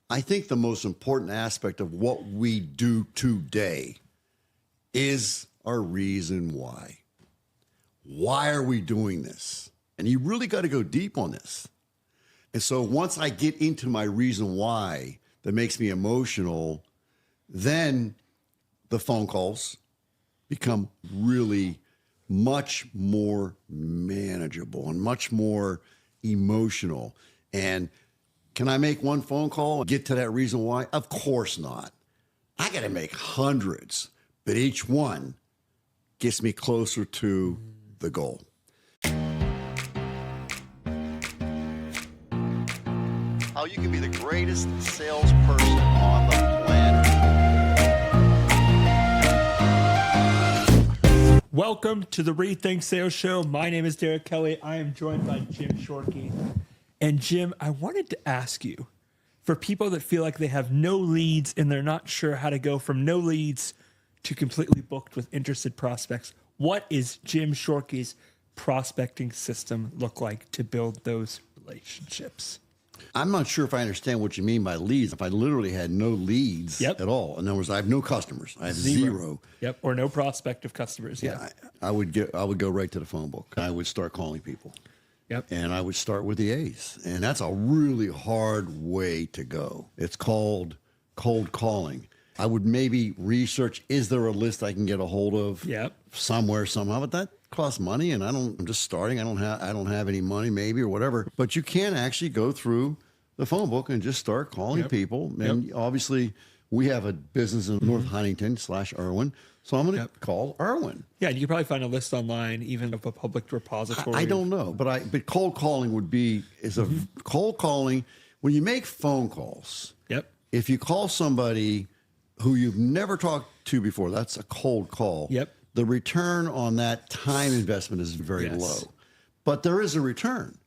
I think the most important aspect of what we do today is our reason why. Why are we doing this? And you really got to go deep on this. And so once I get into my reason why that makes me emotional, then the phone calls become really much more manageable and much more emotional. And can I make one phone call and get to that reason why? Of course not. I got to make hundreds, but each one gets me closer to the goal. How you can be the greatest salesperson on the planet. Welcome to the Rethink Sales Show. My name is Derek Kelly. I am joined by Jim Shorkey. And Jim, I wanted to ask you, for people that feel like they have no leads and they're not sure how to go from no leads to completely booked with interested prospects, what is Jim Shorkey's prospecting system look like to build those relationships? I'm not sure if I understand what you mean by leads. If I literally had no leads at all, in other words, I have no customers. I have zero. Yep, or no prospective customers. Yeah, I would go right to the phone book. I would start calling people. Yep. And I would start with the A's. And that's a really hard way to go. It's called cold calling. I would maybe research, is there a list I can get a hold of somewhere, somehow? But that costs money, and I'm just starting. I don't have any money maybe or whatever. But you can actually go through the phone book and just start calling people. And obviously, we have a business in North Huntington / Irwin. So I'm going to call Irwin. Yeah, you could probably find a list online, even of a public repository. I don't know, but cold calling cold calling. When you make phone calls, if you call somebody who you've never talked to before, that's a cold call. The return on that time investment is very low, but there is a return,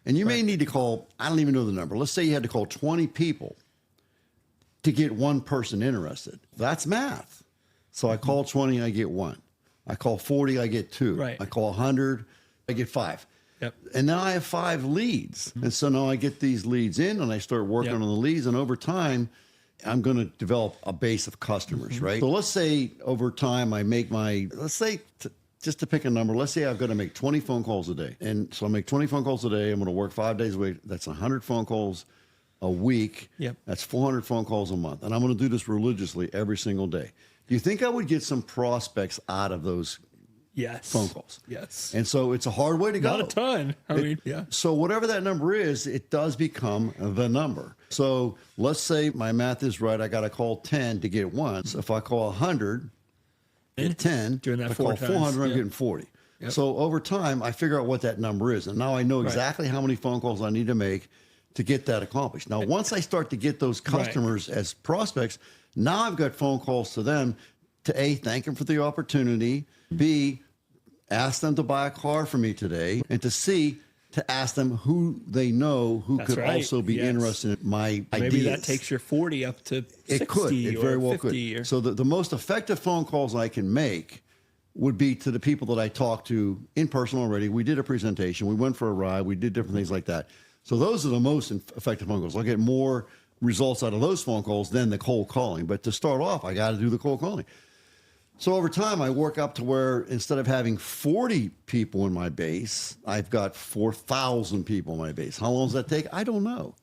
and you may need to call. I don't even know the number. Let's say you had to call 20 people to get one person interested. That's math. So I call 20, I get one. I call 40, I get two. Right. I call 100, I get five. And now I have 5 leads. And so now I get these leads in and I start working on the leads. And over time, I'm going to develop a base of customers, right? So let's say over time I make just to pick a number, let's say I've got to make 20 phone calls a day. And so I make 20 phone calls a day. I'm going to work 5 days a week. That's 100 phone calls a week. That's 400 phone calls a month. And I'm going to do this religiously every single day. Do you think I would get some prospects out of those phone calls? Yes. And so it's a hard way to go. Not a ton. So whatever that number is, it does become the number. So let's say my math is right. I got to call 10 to get one. So if I call 100, get 10. Doing that if I 4 call times. 400, I'm getting 40. So over time, I figure out what that number is. And now I know exactly how many phone calls I need to make to get that accomplished. Now, once I start to get those customers as prospects, now I've got phone calls to them to A, thank them for the opportunity, B, ask them to buy a car from me today, and to C, to ask them who they know who could also be interested in my ideas. Maybe that takes your 40 up to 60 it could. It very well could. So the most effective phone calls I can make would be to the people that I talked to in person already. We did a presentation. We went for a ride. We did different things like that. So those are the most effective phone calls. I'll get more results out of those phone calls than the cold calling. But to start off, I got to do the cold calling. So over time, I work up to where instead of having 40 people in my base, I've got 4,000 people in my base. How long does that take? I don't know.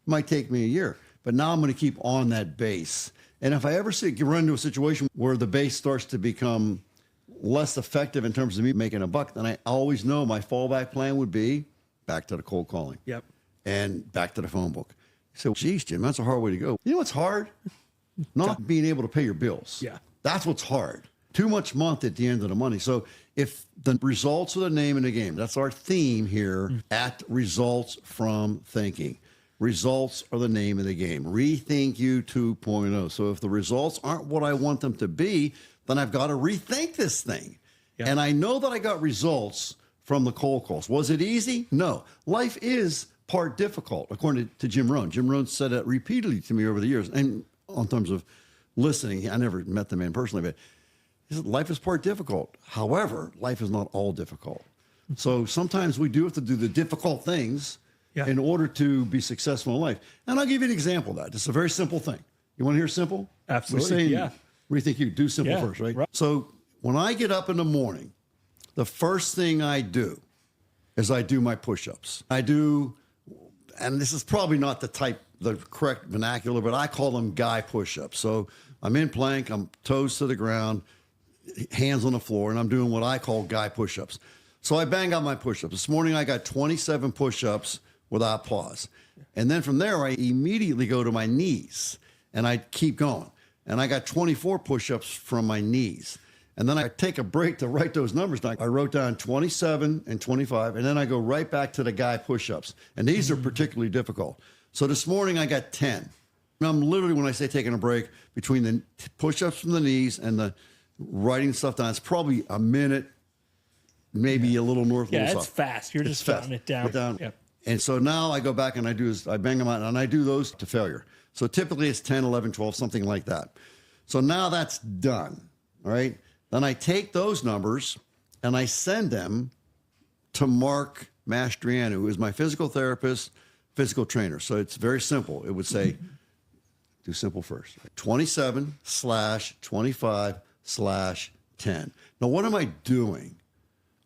It might take me a year. But now I'm going to keep on that base. And if I ever run into a situation where the base starts to become less effective in terms of me making a buck, then I always know my fallback plan would be back to the cold calling. And back to the phone book. So, geez, Jim, that's a hard way to go. You know what's hard? Not being able to pay your bills. That's what's hard. Too much month at the end of the money. So if the results are the name of the game, that's our theme here at Results from Thinking. Results are the name of the game. Rethink You 2.0. So if the results aren't what I want them to be, then I've got to rethink this thing. And I know that I got results from the cold calls. Was it easy? No. Life is part difficult, according to Jim Rohn. Jim Rohn said that repeatedly to me over the years. And on terms of listening, I never met the man personally, but he said, life is part difficult. However, life is not all difficult. So sometimes we do have to do the difficult things Yeah. in order to be successful in life. And I'll give you an example of that. It's a very simple thing. You want to hear simple? Absolutely, We're saying, yeah. What do you think you do simple Yeah, first, right? right. So when I get up in the morning, the first thing I do is I do my push-ups. I do, and this is probably not the correct vernacular, but I call them guy push-ups. So I'm in plank, I'm toes to the ground, hands on the floor, and I'm doing what I call guy push-ups. So I bang out my push-ups. This morning I got 27 push-ups without pause. And then from there, I immediately go to my knees and I keep going. And I got 24 push-ups from my knees. And then I take a break to write those numbers down. I wrote down 27 and 25, and then I go right back to the guy push-ups. And these are particularly difficult. So this morning I got 10. And I'm literally, when I say taking a break, between the push-ups from the knees and the writing stuff down, it's probably a minute, maybe a little north. Yeah, little it's south. fast. You're just jotting it down. Yep. And so now I go back and I bang them out, and I do those to failure. So typically it's 10, 11, 12, something like that. So now that's done, all right? Then I take those numbers and I send them to Mark Mastriano, who is my physical therapist, physical trainer. So it's very simple. It would say, do simple first, 27/25/10. Now, what am I doing?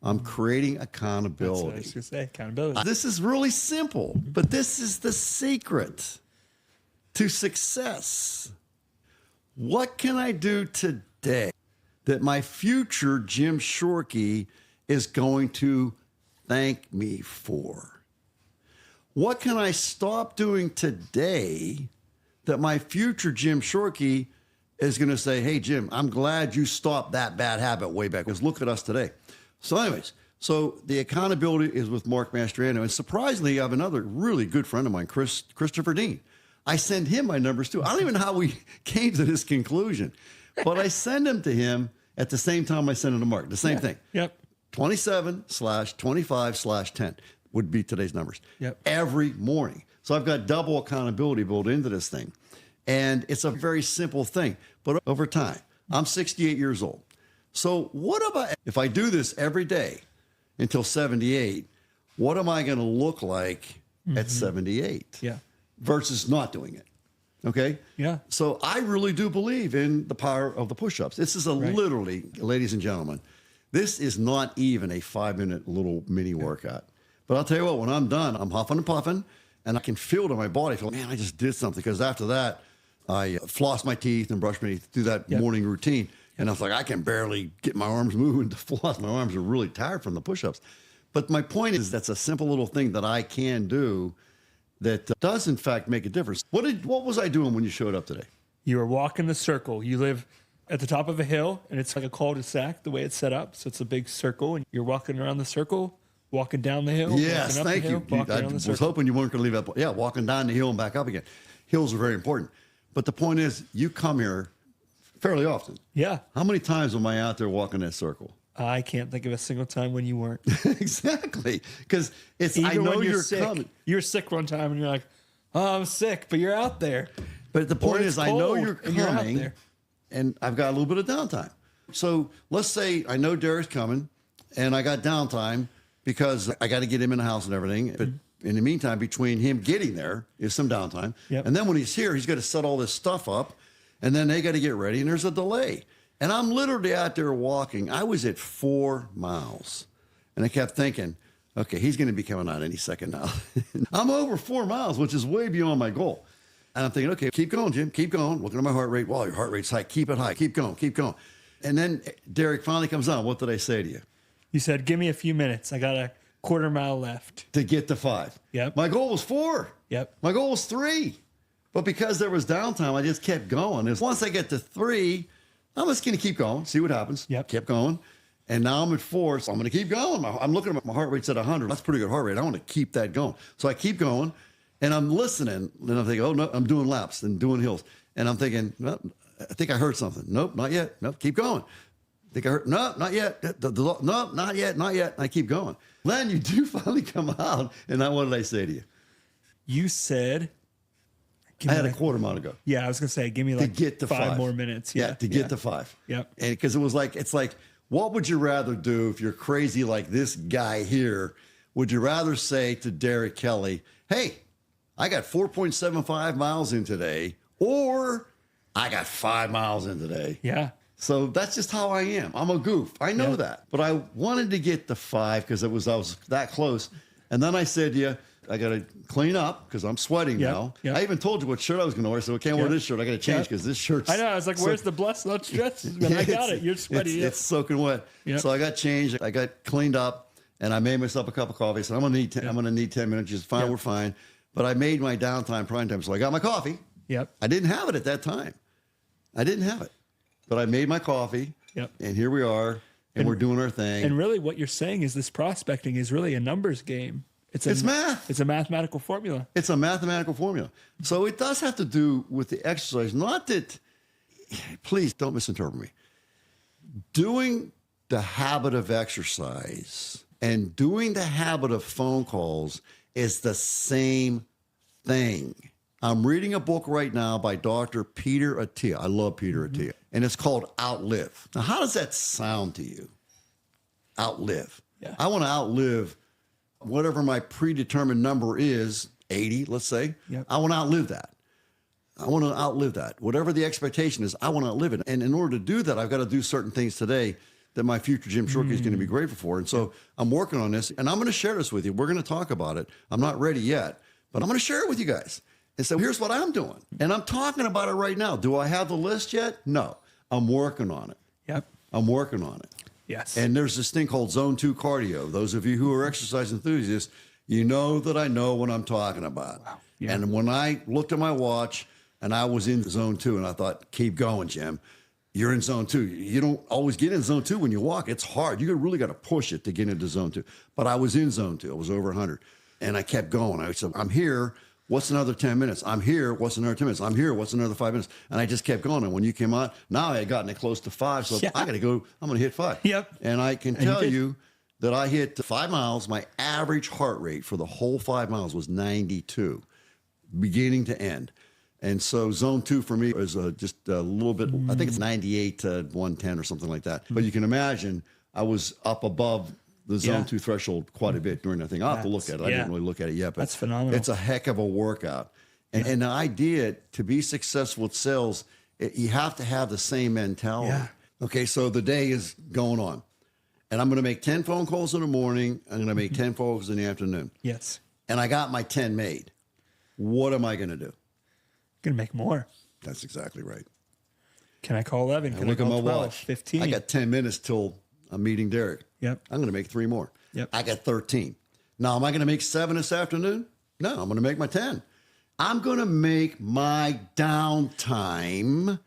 I'm creating accountability. That's what I was going to say, accountability. This is really simple, but this is the secret to success. What can I do today that my future Jim Shorkey is going to thank me for? What can I stop doing today that my future Jim Shorkey is going to say, hey, Jim, I'm glad you stopped that bad habit way back. Because look at us today. So anyways, so the accountability is with Mark Mastriano. And surprisingly, I have another really good friend of mine, Christopher Dean. I send him my numbers too. I don't even know how we came to this conclusion, but I send them to him at the same time I send them to Mark. The same thing. Yep. 27/25/10 would be today's numbers. Yep. Every morning. So I've got double accountability built into this thing. And it's a very simple thing. But over time, I'm 68 years old. So what about if I do this every day until 78, what am I going to look like at 78? Yeah. Versus not doing it. Okay? Yeah. So I really do believe in the power of the push-ups. This is literally, ladies and gentlemen, this is not even a 5-minute little mini workout. But I'll tell you what, when I'm done, I'm huffing and puffing, and I can feel it in my body. I feel, man, I just did something. Because after that, I floss my teeth and brush my teeth, do that morning routine. And I was like, I can barely get my arms moving to floss. My arms are really tired from the push-ups. But my point is, that's a simple little thing that I can do that does, in fact, make a difference. What was I doing when you showed up today? You were walking the circle. You live at the top of a hill, and it's like a cul-de-sac, the way it's set up. So it's a big circle, and you're walking around the circle, walking down the hill. Yes, thank you. I was hoping you weren't going to leave that. Yeah, walking down the hill and back up again. Hills are very important. But the point is, you come here fairly often. Yeah. How many times am I out there walking that circle? I can't think of a single time when you weren't. Exactly. Because it's, Even I know when you're sick. coming. You were sick one time, and you're like, oh, I'm sick, but you're out there. But the point it's is, I know cold, you're and you're out coming, there. and I've got a little bit of downtime. So let's say I know Derek's coming, and I got downtime because I got to get him in the house and everything. But in the meantime, between him getting there is some downtime. Yep. And then when he's here, he's got to set all this stuff up, and then they got to get ready, and there's a delay. And I'm literally out there walking. I was at 4 miles, and I kept thinking, okay, he's going to be coming out any second now. I'm over 4 miles, which is way beyond my goal. And I'm thinking, okay, keep going, Jim, keep going. Looking at my heart rate. Wow, your heart rate's high. Keep it high. Keep going, keep going. And then Derek finally comes on. What did I say to you? You said, give me a few minutes. I got a quarter mile left. To get to 5. Yep. My goal was 4. Yep. My goal was 3. But because there was downtime, I just kept going. Once I get to 3, I'm just going to keep going, see what happens. Yep. Kept going. And now I'm at 4, so I'm going to keep going. I'm looking at my heart rate's at 100. That's a pretty good heart rate. I want to keep that going. So I keep going, and I'm listening, and I'm thinking, oh, no, I'm doing laps and doing hills. And I'm thinking, well, I think I heard something. Nope, not yet. Nope, keep going. I think I heard, no, not yet. No, not yet, not yet. And I keep going. Then you do finally come out, and now what did I say to you? You said, I had a quarter mile to go. yeah, I was going to say, give me like Get to 5 more minutes. Yeah, to get to 5. Yep. And because it's like, what would you rather do if you're crazy like this guy here? Would you rather say to Derek Kelly, hey, I got 4.75 miles in today, or I got 5 miles in today. Yeah. So that's just how I am. I'm a goof. I know that. But I wanted to get the 5 because I was that close. And then I said, I got to clean up because I'm sweating now. Yep. I even told you what shirt I was going to wear. So I can't wear this shirt. I got to change because this shirt's. I know. I was like, where's the blessed not stretch? But I got it. You're sweaty. It's soaking wet. Yep. So I got changed. I got cleaned up, and I made myself a cup of coffee. So I'm going to need 10 minutes. Just fine. We're fine. But I made my downtime prime time. So I got my coffee. Yep. I didn't have it at that time. I didn't have it. But I made my coffee. Yep. And here we are. And we're doing our thing. And really what you're saying is this prospecting is really a numbers game. It's math. It's a mathematical formula. It's a mathematical formula. So it does have to do with the exercise. Not that, please don't misinterpret me. Doing the habit of exercise and doing the habit of phone calls is the same thing. I'm reading a book right now by Dr. Peter Attia. I love Peter Attia. And it's called Outlive. Now, how does that sound to you? Outlive. Yeah. I want to outlive whatever my predetermined number is, 80, let's say. Yep. I want to outlive that. I want to outlive that. Whatever the expectation is, I want to outlive it. And in order to do that, I've got to do certain things today that my future Jim Shorkey is going to be grateful for. And so I'm working on this, and I'm going to share this with you. We're going to talk about it. I'm not ready yet, but I'm going to share it with you guys. And so here's what I'm doing. And I'm talking about it right now. Do I have the list yet? No. I'm working on it. Yep. I'm working on it. Yes. And there's this thing called Zone 2 cardio. Those of you who are exercise enthusiasts, you know that I know what I'm talking about. Wow. Yeah. And when I looked at my watch and I was in Zone 2, and I thought, keep going, Jim. You're in Zone 2. You don't always get in Zone 2 when you walk. It's hard. You really got to push it to get into Zone 2. But I was in Zone 2. I was over 100. And I kept going. I said, I'm here. What's another 10 minutes? I'm here. What's another 10 minutes? I'm here. What's another 5 minutes? And I just kept going. And when you came on, now I had gotten it close to 5. So I got to go. I'm going to hit 5. Yep. And I can tell you that I hit 5 miles. My average heart rate for the whole 5 miles was 92, beginning to end. And so Zone 2 for me is just a little bit, I think it's 98 to 110 or something like that. But you can imagine I was up above the Zone 2 threshold quite a bit during that thing. I'll have to look at it. I didn't really look at it yet, but that's phenomenal. It's a heck of a workout. And the idea to be successful with sales, you have to have the same mentality. Yeah. Okay, so the day is going on. And I'm going to make 10 phone calls in the morning. I'm going to make 10 phone calls in the afternoon. Yes. And I got my 10 made. What am I going to do? Gonna make more. That's exactly right. Can I call 11? Can I Look at call my 12? watch. 15? I got 10 minutes till I'm meeting Derek. Yep. I'm going to make 3 more. Yep. I got 13. Now, am I going to make 7 this afternoon? No, I'm going to make my 10. I'm going to make my downtime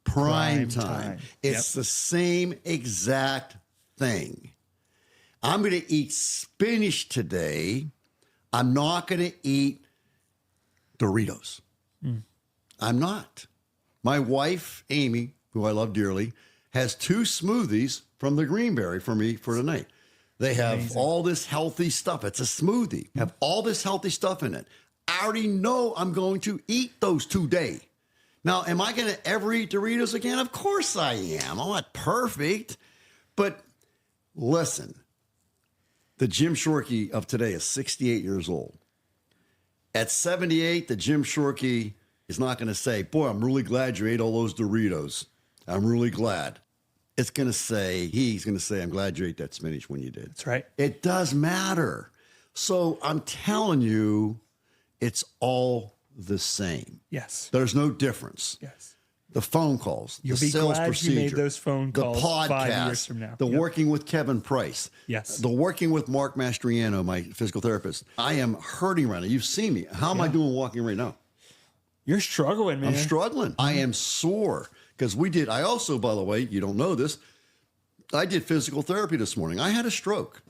prime time. It's the same exact thing. I'm going to eat spinach today. I'm not going to eat Doritos. I'm not. My wife, Amy, who I love dearly, has 2 smoothies from the Greenberry for me for tonight. They have all this healthy stuff. It's a smoothie. Have all this healthy stuff in it. I already know I'm going to eat those today. Now, am I going to ever eat Doritos again? Of course I am. I'm not perfect. But listen, the Jim Shorkey of today is 68 years old. At 78, the Jim Shorkey is not going to say, boy, I'm really glad you ate all those Doritos. I'm really glad. He's going to say, I'm glad you ate that spinach when you did. That's right. It does matter. So I'm telling you, it's all the same. Yes. There's no difference. Yes. The phone calls, You'll the be sales glad procedure, you made those phone calls the podcast, 5 years from now. the Yep. working with Kevin Price, Yes. the working with Mark Mastriano, my physical therapist. I am hurting right now. You've seen me. How am I doing walking right now? You're struggling, man. I'm struggling. I am sore because I also, by the way, you don't know this, I did physical therapy this morning. I had a stroke.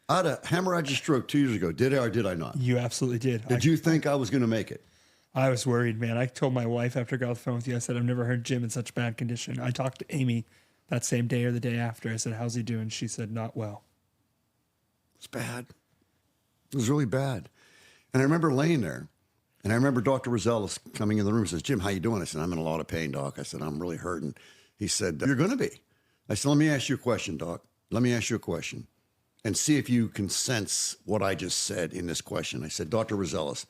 I had a hemorrhagic stroke 2 years ago. Did I or did I not? You absolutely did. Did you think I was going to make it? I was worried, man. I told my wife after I got off the phone with you, I said, I've never heard Jim in such bad condition. I talked to Amy that same day or the day after. I said, how's he doing? She said, not well. It's bad. It was really bad. And I remember laying there, and I remember Dr. Rosales coming in the room and says, Jim, how you doing? I said, I'm in a lot of pain, Doc. I said, I'm really hurting. He said, you're going to be. I said, let me ask you a question, Doc. Let me ask you a question. and see if you can sense what I just said in this question. I said, Dr. Rosellis,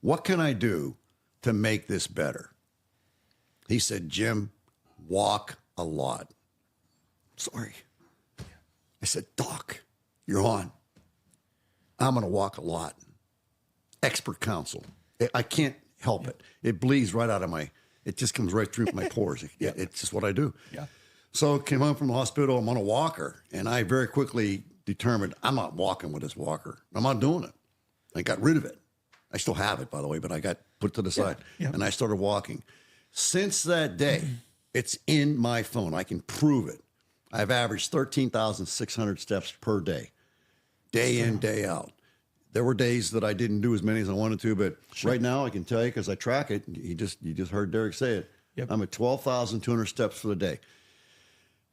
what can I do to make this better? He said, Jim, walk a lot. Sorry. I said, Doc, you're on. I'm going to walk a lot. Expert counsel. I can't help it. It bleeds right out of it just comes right through my pores. It's just what I do. Yeah. So I came home from the hospital. I'm on a walker. And I very quickly determined I'm not walking with this walker. I'm not doing it. I got rid of it. I still have it, by the way, but I got put to the side. Yeah. And I started walking. Since that day, it's in my phone. I can prove it. I've averaged 13,600 steps per day, day in, day out. There were days that I didn't do as many as I wanted to, but right now I can tell you because I track it. You just heard Derek say it. Yep. I'm at 12,200 steps for the day.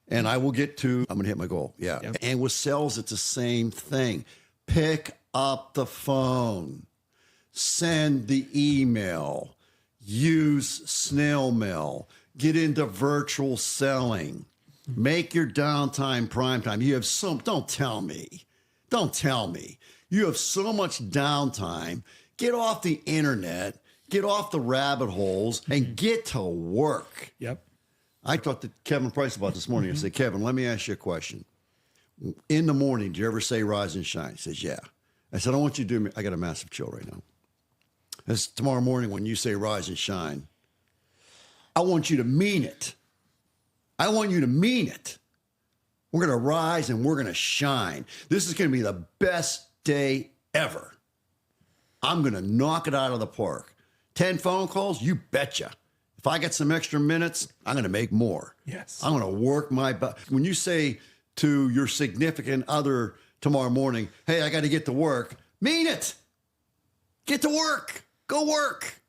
And I will get to, I'm going to hit my goal. Yeah. Yep. And with sales, it's the same thing. Pick up the phone, send the email, use snail mail, get into virtual selling, make your downtime prime time. You have don't tell me. You have so much downtime. Get off the internet, get off the rabbit holes, and get to work. Yep. I talked to Kevin Price about this morning. I said, Kevin, let me ask you a question. In the morning, do you ever say rise and shine? He says, yeah. I said, I want you to do, I got a massive chill right now. As tomorrow morning, when you say rise and shine, I want you to mean it. I want you to mean it. We're going to rise and we're going to shine. This is going to be the best day ever. I'm going to knock it out of the park. 10 phone calls, you betcha. If I get some extra minutes, I'm going to make more. Yes. I'm going to work my butt. When you say to your significant other tomorrow morning, hey, I got to get to work, mean it. Get to work. Go work.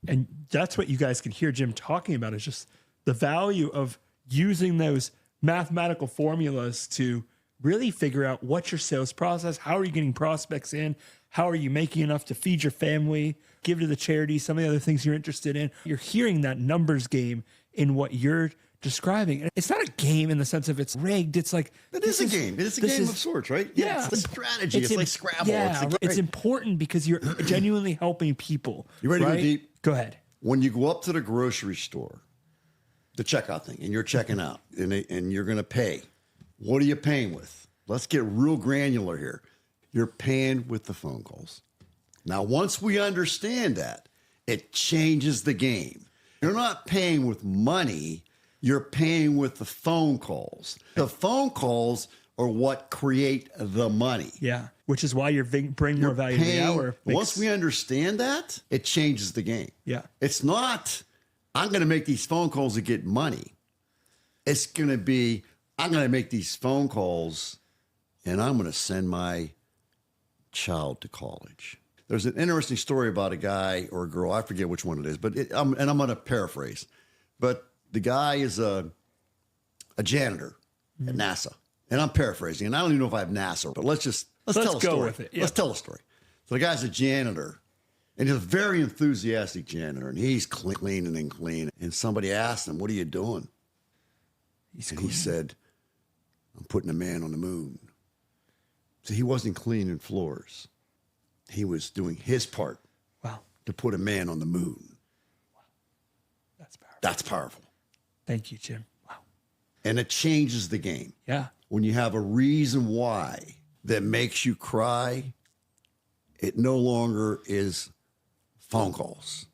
And that's what you guys can hear Jim talking about is just the value of using those mathematical formulas to really figure out what's your sales process, how are you getting prospects in, how are you making enough to feed your family, give to the charity, some of the other things you're interested in. You're hearing that numbers game in what you're describing. And it's not a game in the sense of it's rigged. It's like it is a game. It's a game of sorts, right? Yeah, it's a strategy. It's like Scrabble. Yeah, it's important because you're genuinely helping people. You ready to right? go deep? Go ahead. When you go up to the grocery store, the checkout thing, and you're checking out, and you're going to pay, what are you paying with? Let's get real granular here. You're paying with the phone calls. Now, once we understand that, it changes the game. You're not paying with money. You're paying with the phone calls. The phone calls are what create the money. Yeah, which is why you're bring more value to the hour. Once we understand that, it changes the game. Yeah. It's not, I'm going to make these phone calls to get money. It's going to be, I'm going to make these phone calls and I'm going to send my child to college. There's an interesting story about a guy or a girl, I forget which one it is, but I'm going to paraphrase. But the guy is a janitor at NASA. And I'm paraphrasing, and I don't even know if I have NASA, but let's tell a story. With it. Yeah. Let's tell a story. So the guy's a janitor, and he's a very enthusiastic janitor, and he's cleaning and cleaning. And somebody asked him, what are you doing? He said, I'm putting a man on the moon. So he wasn't cleaning floors. He was doing his part to put a man on the moon. Wow. That's powerful. That's powerful. Thank you, Jim. Wow. And it changes the game. Yeah. When you have a reason why that makes you cry, it no longer is phone calls.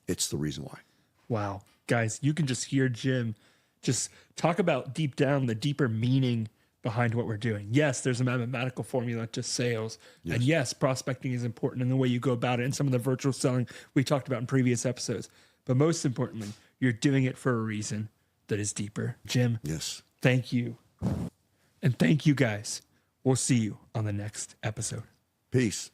It's the reason why. Wow. Guys, you can just hear Jim just talk about deep down the deeper meaning behind what we're doing. Yes, there's a mathematical formula to sales. Yes. And yes, prospecting is important in the way you go about it and some of the virtual selling we talked about in previous episodes. But most importantly, you're doing it for a reason that is deeper. Jim, yes. Thank you. And thank you guys. We'll see you on the next episode. Peace.